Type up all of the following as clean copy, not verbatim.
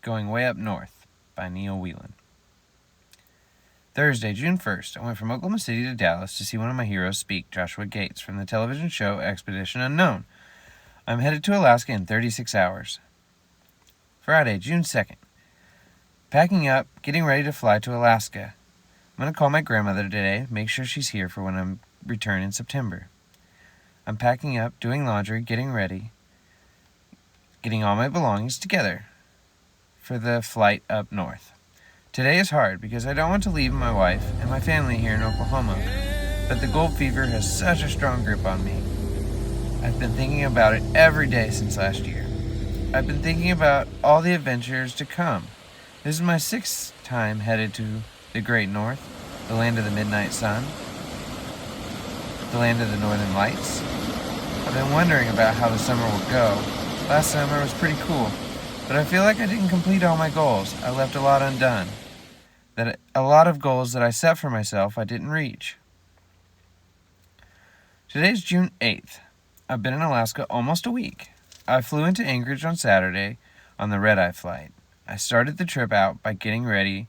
Going Way Up North by Neil Whelan. Thursday, June 1st, I went from Oklahoma City to Dallas to see one of my heroes speak, Joshua Gates, from the television show Expedition Unknown. I'm headed to Alaska in 36 hours. Friday, June 2nd. Packing up, getting ready to fly to Alaska. I'm going to call my grandmother today, make sure she's here for when I return in September. I'm packing up, doing laundry, getting ready, getting all my belongings together for the flight up north. Today is hard because I don't want to leave my wife and my family here in Oklahoma, but the gold fever has such a strong grip on me. I've been thinking about it every day since last year. I've been thinking about all the adventures to come. This is my 6th time headed to the Great North, the land of the midnight sun, the land of the northern lights. I've been wondering about how the summer will go. Last summer was pretty cool, but I feel like I didn't complete all my goals. I left a lot undone. That a lot of goals that I set for myself I didn't reach. Today's June 8th. I've been in Alaska almost a week. I flew into Anchorage on Saturday on the red-eye flight. I started the trip out by getting ready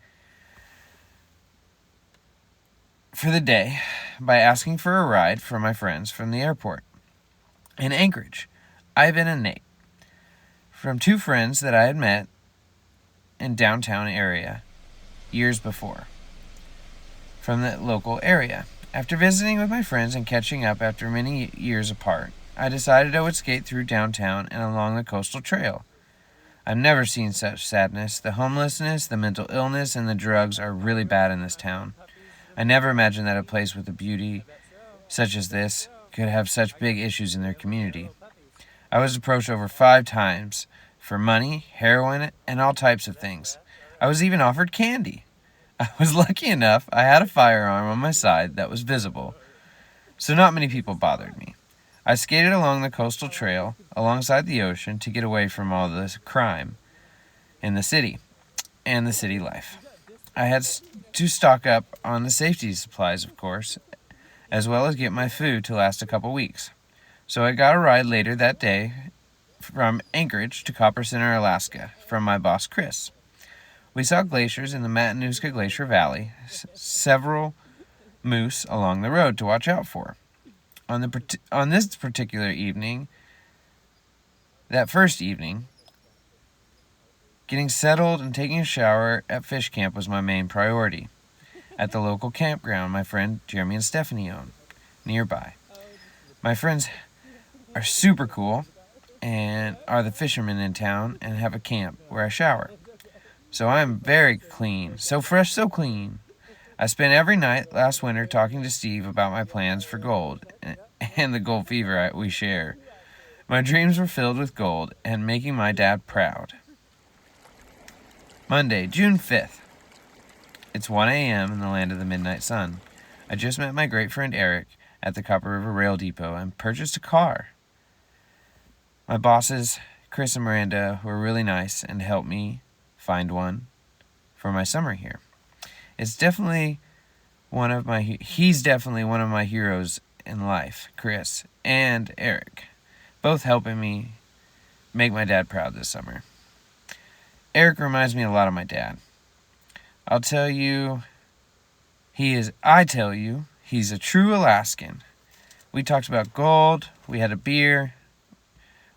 for the day by asking for a ride from my friends from the airport. In Anchorage, Ivan and Nate, from 2 friends that I had met in downtown area years before, from the local area. After visiting with my friends and catching up after many years apart, I decided I would skate through downtown and along the coastal trail. I've never seen such sadness. The homelessness, the mental illness, and the drugs are really bad in this town. I never imagined that a place with a beauty such as this could have such big issues in their community. I was approached over 5 times for money, heroin, and all types of things. I was even offered candy. I was lucky enough I had a firearm on my side that was visible, so not many people bothered me. I skated along the coastal trail alongside the ocean to get away from all this crime in the city and the city life. I had to stock up on the safety supplies, of course, as well as get my food to last a couple weeks. So I got a ride later that day from Anchorage to Copper Center, Alaska, from my boss, Chris. We saw glaciers in the Matanuska Glacier Valley, several moose along the road to watch out for. On this particular evening, that first evening, getting settled and taking a shower at fish camp was my main priority. At the local campground my friend Jeremy and Stephanie own, nearby. My friends are super cool and are the fishermen in town and have a camp where I shower. So I'm very clean, so fresh, so clean. I spent every night last winter talking to Steve about my plans for gold and the gold fever we share. My dreams were filled with gold and making my dad proud. Monday, June 5th. It's 1 a.m. in the land of the midnight sun. I just met my great friend Eric at the Copper River Rail Depot and purchased a car. My bosses, Chris and Miranda, were really nice and helped me find one for my summer here. He's definitely one of my heroes in life, Chris and Eric, both helping me make my dad proud this summer. Eric reminds me a lot of my dad. I tell you, he's a true Alaskan. We talked about gold, we had a beer,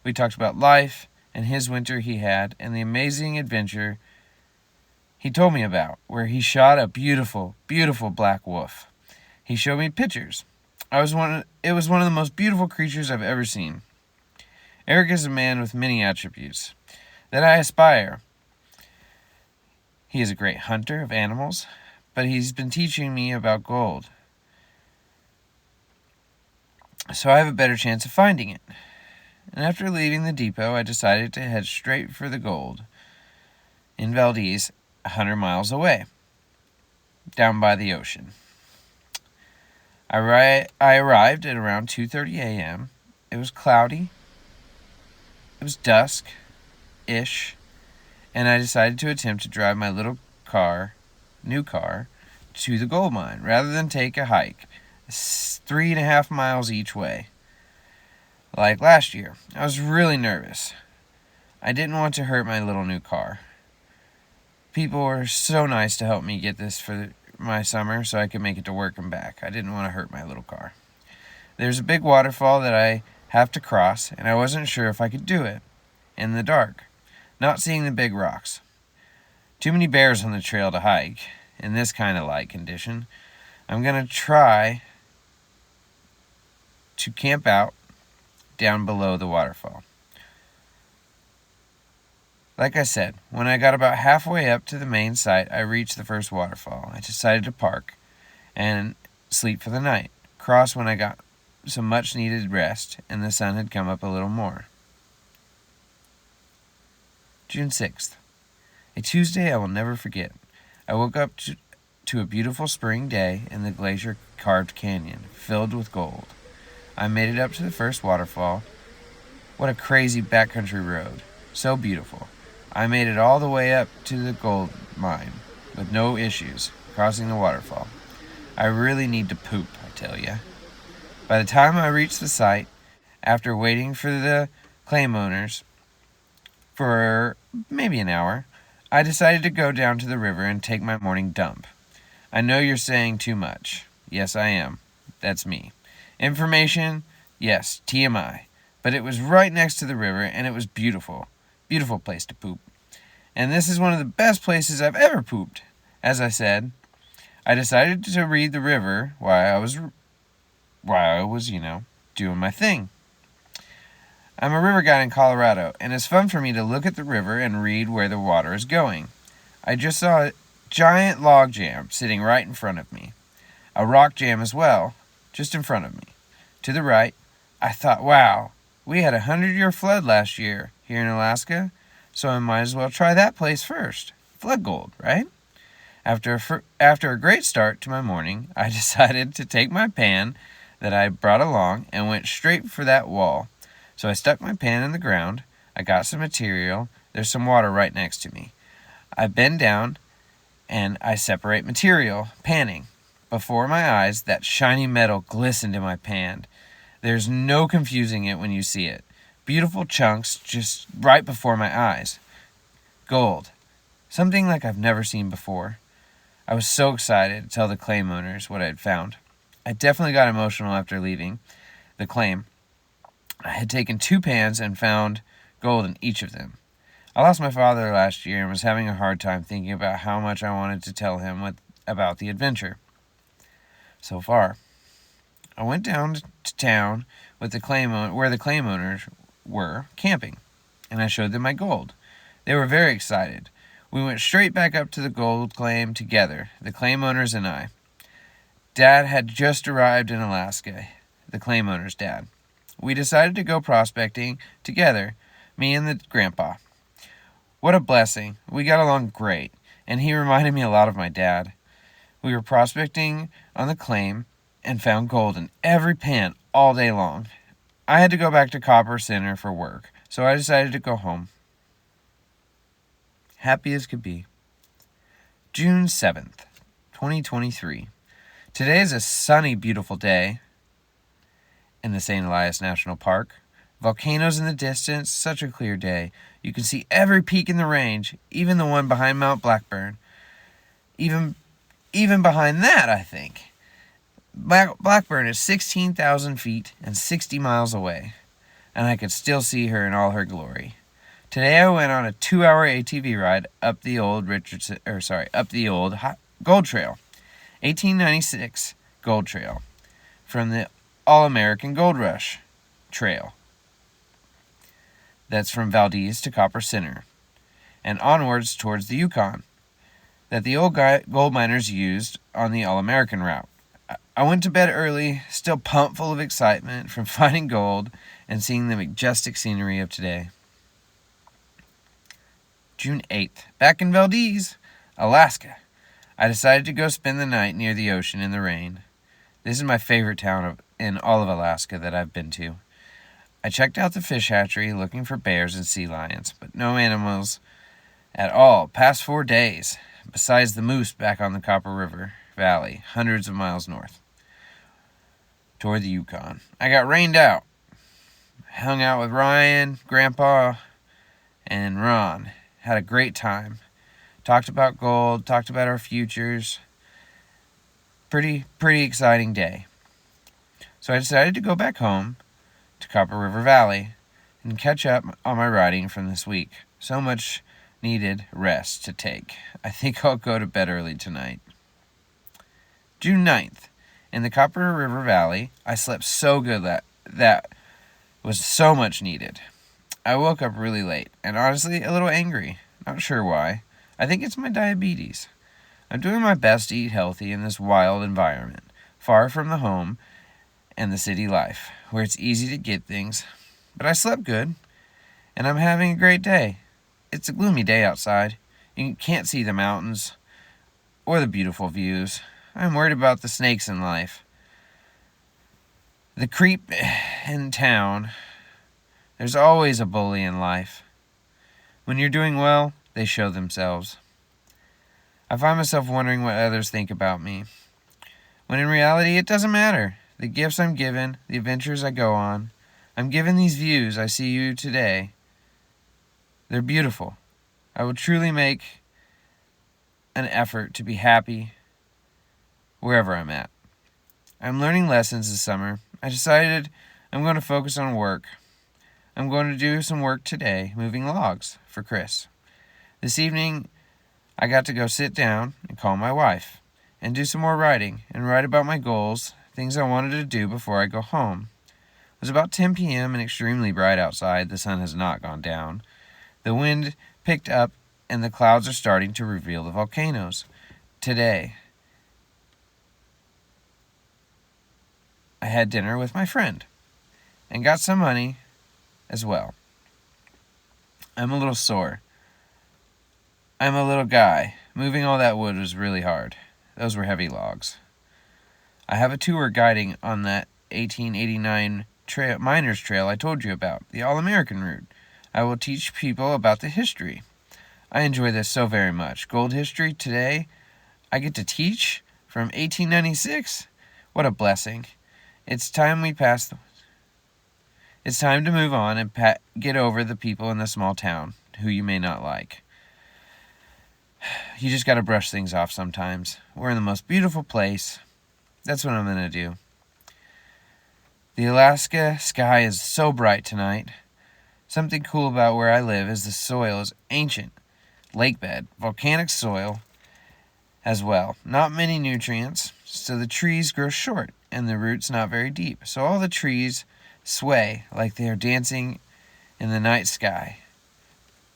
we talked about life and his winter he had and the amazing adventure he told me about, where he shot a beautiful, beautiful black wolf. He showed me pictures. It was one of the most beautiful creatures I've ever seen. Eric is a man with many attributes that I aspire. He is a great hunter of animals, but he's been teaching me about gold, so I have a better chance of finding it. And after leaving the depot, I decided to head straight for the gold in Valdez, 100 miles away, down by the ocean. I arrived at around 2:30 a.m. It was cloudy. It was dusk-ish, and I decided to attempt to drive my new car, to the gold mine, rather than take a hike, 3.5 miles each way. Like last year, I was really nervous. I didn't want to hurt my little new car. People were so nice to help me get this for my summer so I could make it to work and back. I didn't want to hurt my little car. There's a big waterfall that I have to cross, and I wasn't sure if I could do it in the dark, not seeing the big rocks. Too many bears on the trail to hike in this kind of light condition. I'm going to try to camp out down below the waterfall. Like I said, when I got about halfway up to the main site, I reached the first waterfall. I decided to park and sleep for the night. Cross when I got some much needed rest and the sun had come up a little more. June 6th. A Tuesday I will never forget. I woke up to a beautiful spring day in the glacier-carved canyon, filled with gold. I made it up to the first waterfall. What a crazy backcountry road. So beautiful. I made it all the way up to the gold mine with no issues crossing the waterfall. I really need to poop, I tell you. By the time I reached the site, after waiting for the claim owners for maybe an hour, I decided to go down to the river and take my morning dump. I know you're saying too much. Yes, I am. That's me. Information? Yes, TMI. But it was right next to the river, and it was beautiful. Beautiful place to poop. And this is one of the best places I've ever pooped. As I said, I decided to read the river while I was, doing my thing. I'm a river guide in Colorado, and it's fun for me to look at the river and read where the water is going. I just saw a giant log jam sitting right in front of me. A rock jam as well, just in front of me. To the right, I thought, wow, we had a 100-year flood last year here in Alaska, so I might as well try that place first. Flood gold, right? After a great start to my morning, I decided to take my pan that I brought along and went straight for that wall. So I stuck my pan in the ground. I got some material. There's some water right next to me. I bend down and I separate material, panning. Before my eyes, that shiny metal glistened in my pan. There's no confusing it when you see it. Beautiful chunks just right before my eyes. Gold. Something like I've never seen before. I was so excited to tell the claim owners what I had found. I definitely got emotional after leaving the claim. I had taken 2 pans and found gold in each of them. I lost my father last year and was having a hard time thinking about how much I wanted to tell him about the adventure. So far, I went down to town with where the claim owners were camping, and I showed them my gold. They were very excited. We went straight back up to the gold claim together, the claim owners and I. Dad had just arrived in Alaska, the claim owner's dad. We decided to go prospecting together, me and the grandpa. What a blessing. We got along great, and he reminded me a lot of my dad. We were prospecting on the claim and found gold in every pan all day long. I had to go back to Copper Center for work, so I decided to go home. Happy as could be. June 7th, 2023. Today is a sunny, beautiful day in the St. Elias National Park. Volcanoes in the distance, such a clear day. You can see every peak in the range, even the one behind Mount Blackburn. Even behind that, I think. Blackburn is 16,000 feet and 60 miles away, and I could still see her in all her glory. Today I went on a 2-hour ATV ride up the old Gold Trail, 1896 Gold Trail, from the All-American Gold Rush Trail. That's from Valdez to Copper Center, and onwards towards the Yukon, that the old gold miners used on the All-American route. I went to bed early, still pumped full of excitement from finding gold and seeing the majestic scenery of today. June 8th, back in Valdez, Alaska. I decided to go spend the night near the ocean in the rain. This is my favorite town in all of Alaska that I've been to. I checked out the fish hatchery looking for bears and sea lions, but no animals at all past 4 days, besides the moose back on the Copper River Valley, hundreds of miles north, toward the Yukon. I got rained out. Hung out with Ryan, Grandpa, and Ron. Had a great time. talked about gold, talked about our futures. Pretty exciting day. So I decided to go back home to Copper River Valley and catch up on my writing from this week. So much needed rest to take. I think I'll go to bed early tonight. June 9th. In the Copper River Valley, I slept so good that was so much needed. I woke up really late and honestly a little angry. Not sure why. I think it's my diabetes. I'm doing my best to eat healthy in this wild environment, far from the home and the city life, where it's easy to get things. But I slept good, and I'm having a great day. It's a gloomy day outside. You can't see the mountains or the beautiful views. I'm worried about the snakes in life. The creep in town. There's always a bully in life. When you're doing well, they show themselves. I find myself wondering what others think about me, when in reality it doesn't matter. The gifts I'm given, the adventures I go on, I'm given these views I see you today. They're beautiful. I will truly make an effort to be happy wherever I'm at. I'm learning lessons this summer. I decided I'm going to focus on work. I'm going to do some work today, moving logs for Chris. This evening, I got to go sit down and call my wife and do some more writing and write about my goals, things I wanted to do before I go home. It was about 10 p.m. and extremely bright outside. The sun has not gone down. The wind picked up and the clouds are starting to reveal the volcanoes. Today, I had dinner with my friend and got some money as well. I'm a little sore. I'm a little guy. Moving all that wood was really hard. Those were heavy logs. I have a tour guiding on that 1889 Miners Trail I told you about, the All-American route. I will teach people about the history. I enjoy this so very much. Gold history today, I get to teach from 1896. What a blessing. It's time to move on and get over the people in the small town who you may not like. You just got to brush things off sometimes. We're in the most beautiful place. That's what I'm going to do. The Alaska sky is so bright tonight. Something cool about where I live is the soil is ancient. Lakebed, volcanic soil as well. Not many nutrients, so the trees grow short and the roots not very deep. So all the trees sway like they are dancing in the night sky.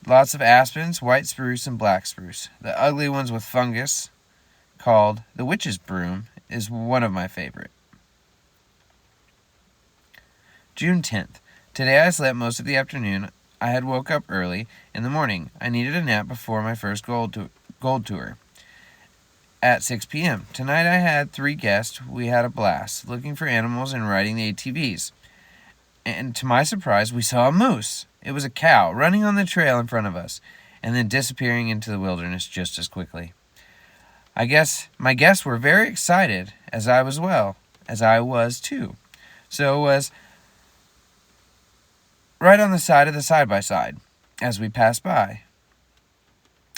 Lots of aspens, white spruce, and black spruce. The ugly ones with fungus, called the witch's broom, is one of my favorite. June 10th. Today I slept most of the afternoon. I had woke up early in the morning. I needed a nap before my first gold tour at 6 p.m. Tonight I had 3 guests. We had a blast, looking for animals and riding the ATVs. And to my surprise, we saw a moose. It was a cow running on the trail in front of us and then disappearing into the wilderness just as quickly. I guess my guests were very excited, as I was too. So it was right on the side of the side-by-side as we passed by.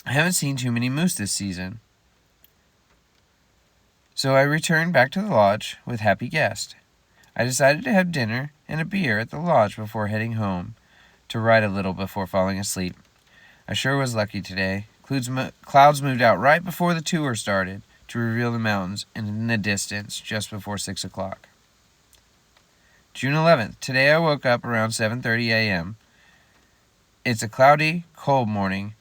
I haven't seen too many moose this season. So I returned back to the lodge with happy guests. I decided to have dinner and a beer at the lodge before heading home to write a little before falling asleep. I sure was lucky today. Clouds moved out right before the tour started to reveal the mountains in the distance just before 6 o'clock. June 11th. Today I woke up around 7:30 a.m. It's a cloudy, cold morning.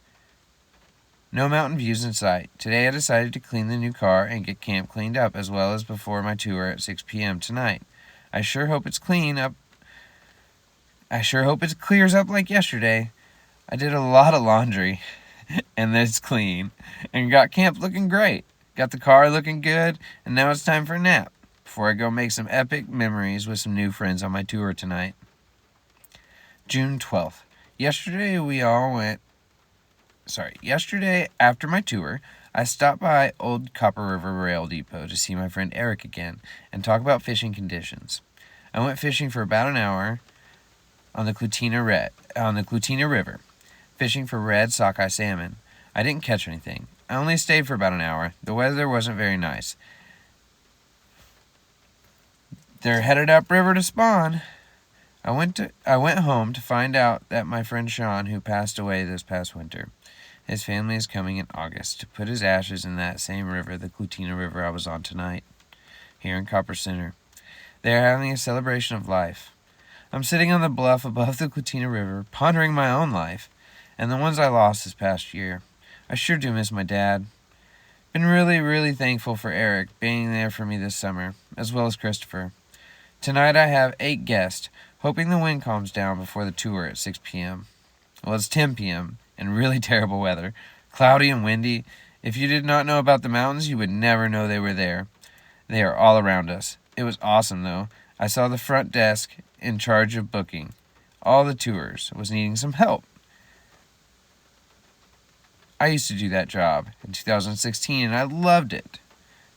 No mountain views in sight. Today I decided to clean the new car and get camp cleaned up as well as before my tour at 6 p.m. tonight. I sure hope it clears up like yesterday. I did a lot of laundry, and it's clean, and got camp looking great. Got the car looking good, and now it's time for a nap before I go make some epic memories with some new friends on my tour tonight. June 12th. Yesterday after my tour, I stopped by Old Copper River Rail Depot to see my friend Eric again and talk about fishing conditions. I went fishing for about an hour on the Clutina River, fishing for red sockeye salmon. I didn't catch anything. I only stayed for about an hour. The weather wasn't very nice. They're headed upriver to spawn. I went home to find out that my friend Sean, who passed away this past winter, his family is coming in August to put his ashes in that same river, the Clutina River I was on tonight, here in Copper Center. They are having a celebration of life. I'm sitting on the bluff above the Clutina River, pondering my own life and the ones I lost this past year. I sure do miss my dad. Been really, really thankful for Eric being there for me this summer, as well as Christopher. Tonight I have 8 guests, hoping the wind calms down before the tour at 6 p.m. Well, it's 10 p.m. and really terrible weather. Cloudy and windy. If you did not know about the mountains, you would never know they were there. They are all around us. It was awesome, though. I saw the front desk in charge of booking all the tours was needing some help. I used to do that job in 2016, and I loved it.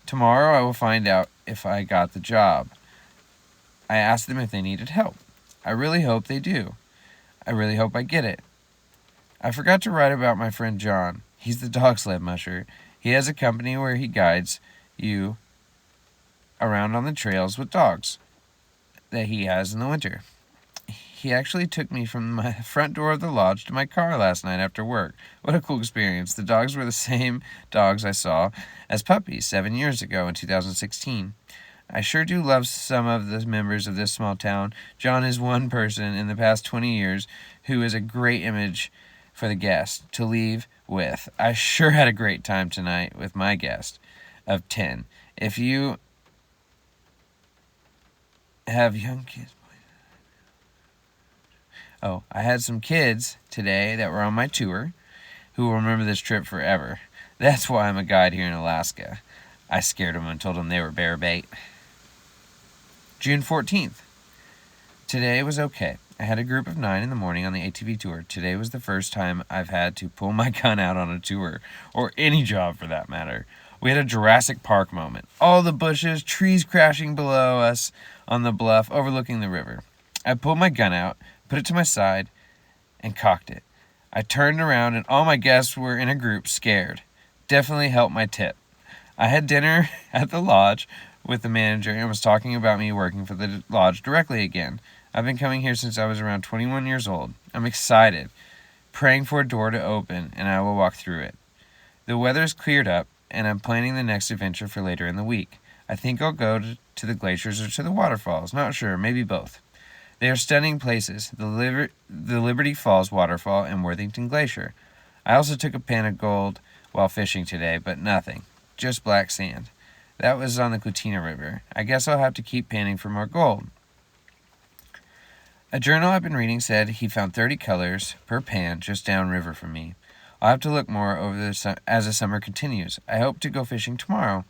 Tomorrow I will find out if I got the job. I asked them if they needed help. I really hope they do. I really hope I get it. I forgot to write about my friend John. He's the dog sled musher. He has a company where he guides you around on the trails with dogs that he has in the winter. He actually took me from my front door of the lodge to my car last night after work. What a cool experience. The dogs were the same dogs I saw as puppies 7 years ago in 2016. I sure do love some of the members of this small town. John is one person in the past 20 years who is a great image for the guest to leave with. I sure had a great time tonight with my guest of 10. If you have young kids... Oh, I had some kids today that were on my tour who will remember this trip forever. That's why I'm a guide here in Alaska. I scared them and told them they were bear bait. June 14th. Today was okay. I had a group of 9 in the morning on the ATV tour. Today was the first time I've had to pull my gun out on a tour, or any job for that matter. We had a Jurassic Park moment. All the bushes, trees crashing below us on the bluff overlooking the river. I pulled my gun out, put it to my side, and cocked it. I turned around and all my guests were in a group, scared. Definitely helped my tip. I had dinner at the lodge with the manager and was talking about me working for the lodge directly again. I've been coming here since I was around 21 years old. I'm excited, praying for a door to open, and I will walk through it. The weather's cleared up, and I'm planning the next adventure for later in the week. I think I'll go to the glaciers or to the waterfalls. Not sure, maybe both. They are stunning places, the Liberty Falls waterfall and Worthington Glacier. I also took a pan of gold while fishing today, but nothing. Just black sand. That was on the Clutina River. I guess I'll have to keep panning for more gold. A journal I've been reading said he found 30 colors per pan just downriver from me. I'll have to look more over as the summer continues. I hope to go fishing tomorrow.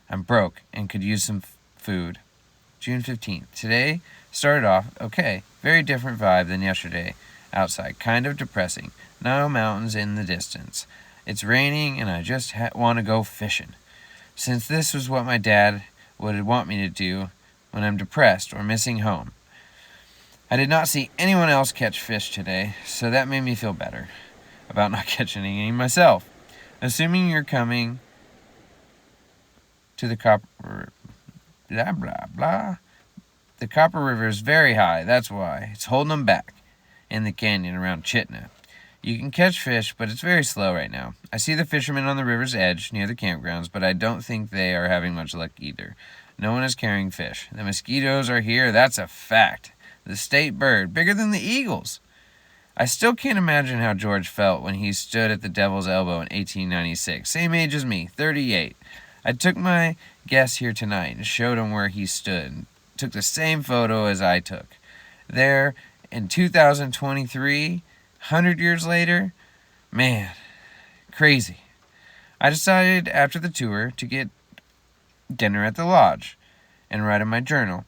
I'm broke and could use some food. June 15th. Today started off okay. Very different vibe than yesterday. Outside, kind of depressing. No mountains in the distance. It's raining and I just want to go fishing. Since this was what my dad would want me to do when I'm depressed or missing home. I did not see anyone else catch fish today, so that made me feel better about not catching any myself. Assuming you're coming to the Copper... blah, blah, blah. The Copper River is very high, that's why. It's holding them back in the canyon around Chitna. You can catch fish, but it's very slow right now. I see the fishermen on the river's edge near the campgrounds, but I don't think they are having much luck either. No one is carrying fish. The mosquitoes are here, that's a fact. The state bird, bigger than the eagles. I still can't imagine how George felt when he stood at the Devil's Elbow in 1896. Same age as me, 38. I took my guest here tonight and showed him where he stood and took the same photo as I took. There, in 2023, 100 years later, man, crazy. I decided after the tour to get dinner at the lodge and write in my journal.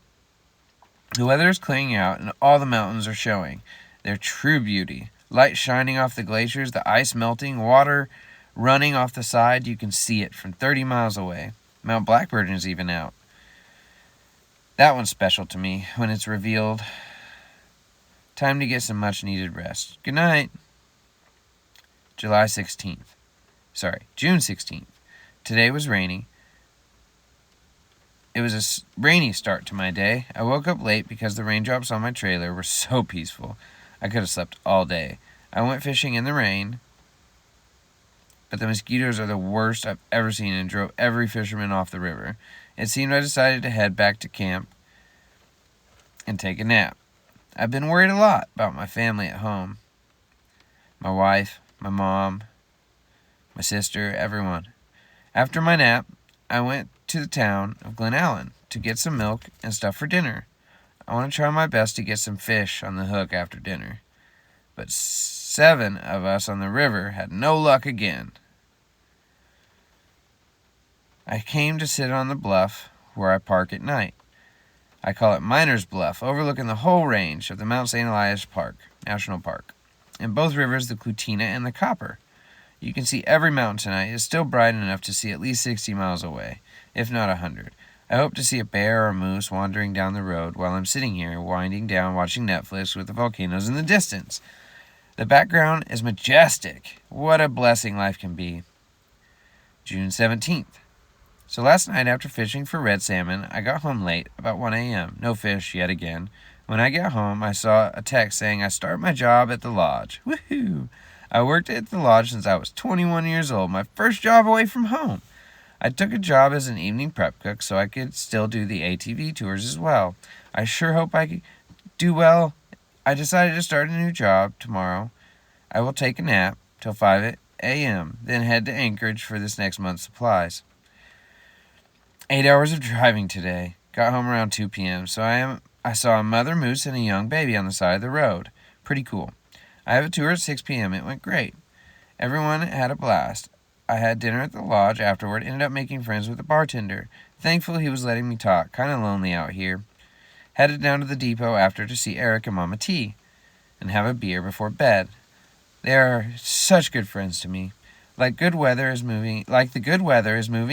The weather is clearing out and all the mountains are showing their true beauty. Light shining off the glaciers, the ice melting, water running off the side. You can see it from 30 miles away. Mount Blackburn is even out. That one's special to me when it's revealed. Time to get some much needed rest. Good night. July 16th. June 16th. Today was rainy. It was a rainy start to my day. I woke up late because the raindrops on my trailer were so peaceful. I could have slept all day. I went fishing in the rain, but the mosquitoes are the worst I've ever seen and drove every fisherman off the river. It seemed I decided to head back to camp and take a nap. I've been worried a lot about my family at home. My wife, my mom, my sister, everyone. After my nap, I went to the town of Glen Allen to get some milk and stuff for dinner. I want to try my best to get some fish on the hook after dinner. But 7 of us on the river had no luck again. I came to sit on the bluff where I park at night. I call it Miner's Bluff, overlooking the whole range of the Mount St. Elias National Park. In both rivers, the Clutina and the Copper. You can see every mountain tonight. It's still bright enough to see at least 60 miles away, if not 100. I hope to see a bear or a moose wandering down the road while I'm sitting here, winding down, watching Netflix with the volcanoes in the distance. The background is majestic. What a blessing life can be. June 17th. So last night after fishing for red salmon, I got home late, about 1 a.m. No fish yet again. When I got home, I saw a text saying I start my job at the lodge. Woohoo! I worked at the lodge since I was 21 years old, my first job away from home. I took a job as an evening prep cook so I could still do the ATV tours as well. I sure hope I do well. I decided to start a new job tomorrow. I will take a nap till 5 a.m., then head to Anchorage for this next month's supplies. 8 hours of driving today. Got home around 2 p.m., so I saw a mother moose and a young baby on the side of the road. Pretty cool. I have a tour at 6 p.m. It went great. Everyone had a blast. I had dinner at the lodge afterward, ended up making friends with the bartender. Thankfully he was letting me talk. Kind of lonely out here. Headed down to the depot after to see Eric and Mama T and have a beer before bed. They are such good friends to me. Like the good weather is moving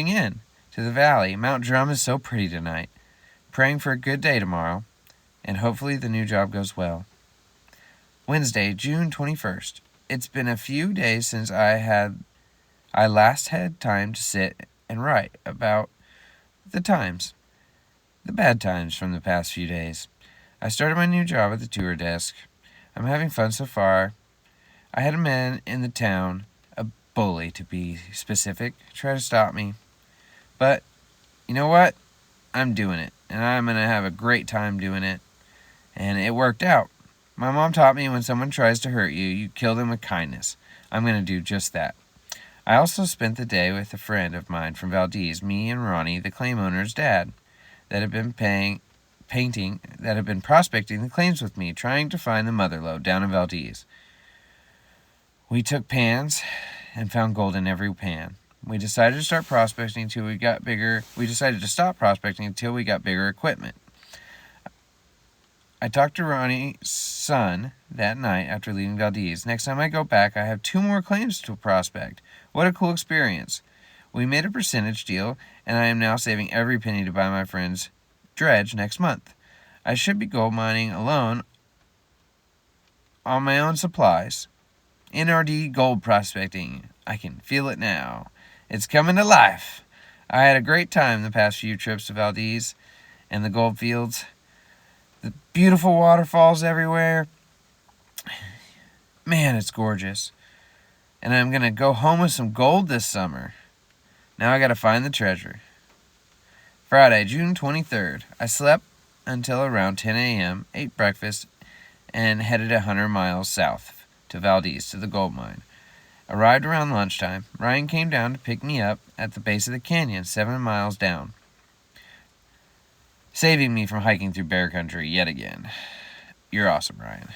in to the valley. Mount Drum is so pretty tonight. Praying for a good day tomorrow, and hopefully the new job goes well. Wednesday, June 21st. It's been a few days since I last had time to sit and write about the bad times from the past few days. I started my new job at the tour desk. I'm having fun so far. I had a man in the town, a bully to be specific, try to stop me. But, you know what? I'm doing it, and I'm going to have a great time doing it. And it worked out. My mom taught me when someone tries to hurt you, you kill them with kindness. I'm going to do just that. I also spent the day with a friend of mine from Valdez, me and Ronnie, the claim owner's dad, that had been prospecting the claims with me, trying to find the mother lode down in Valdez. We took pans and found gold in every pan. We decided to start prospecting until we got bigger. We decided to stop prospecting until we got bigger equipment. I talked to Ronnie's son that night after leaving Valdez. Next time I go back, I have 2 more claims to prospect. What a cool experience. We made a percentage deal, and I am now saving every penny to buy my friend's dredge next month. I should be gold mining alone on my own supplies. NRD gold prospecting. I can feel it now. It's coming to life. I had a great time the past few trips to Valdez and the gold fields. The beautiful waterfalls everywhere. Man, it's gorgeous. And I'm going to go home with some gold this summer. Now I got to find the treasure. Friday, June 23rd. I slept until around 10 a.m., ate breakfast, and headed 100 miles south to Valdez to the gold mine. Arrived around lunchtime. Ryan came down to pick me up at the base of the canyon, 7 miles down, saving me from hiking through bear country yet again. You're awesome, Ryan.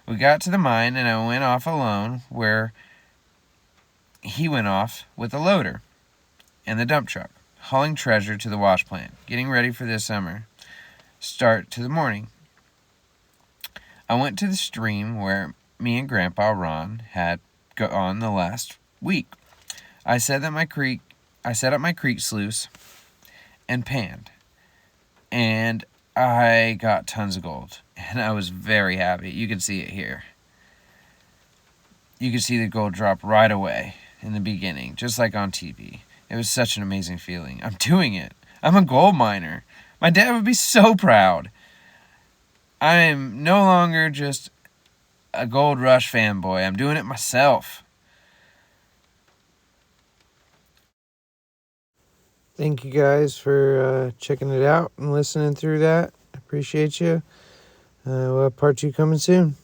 We got to the mine, and I went off alone where he went off with the loader and the dump truck, hauling treasure to the wash plant, getting ready for this summer start to the morning. I went to the stream where me and Grandpa Ron had gone the last week. I set up my creek sluice and panned, and I got tons of gold, and I was very happy. You can see it here. You can see the gold drop right away. in the beginning, just like on TV. It was such an amazing feeling. I'm doing it. I'm a gold miner. My dad would be so proud. I'm no longer just a Gold Rush fanboy. I'm doing it myself. Thank you guys for checking it out and listening through that. Appreciate you. We'll have part 2 coming soon.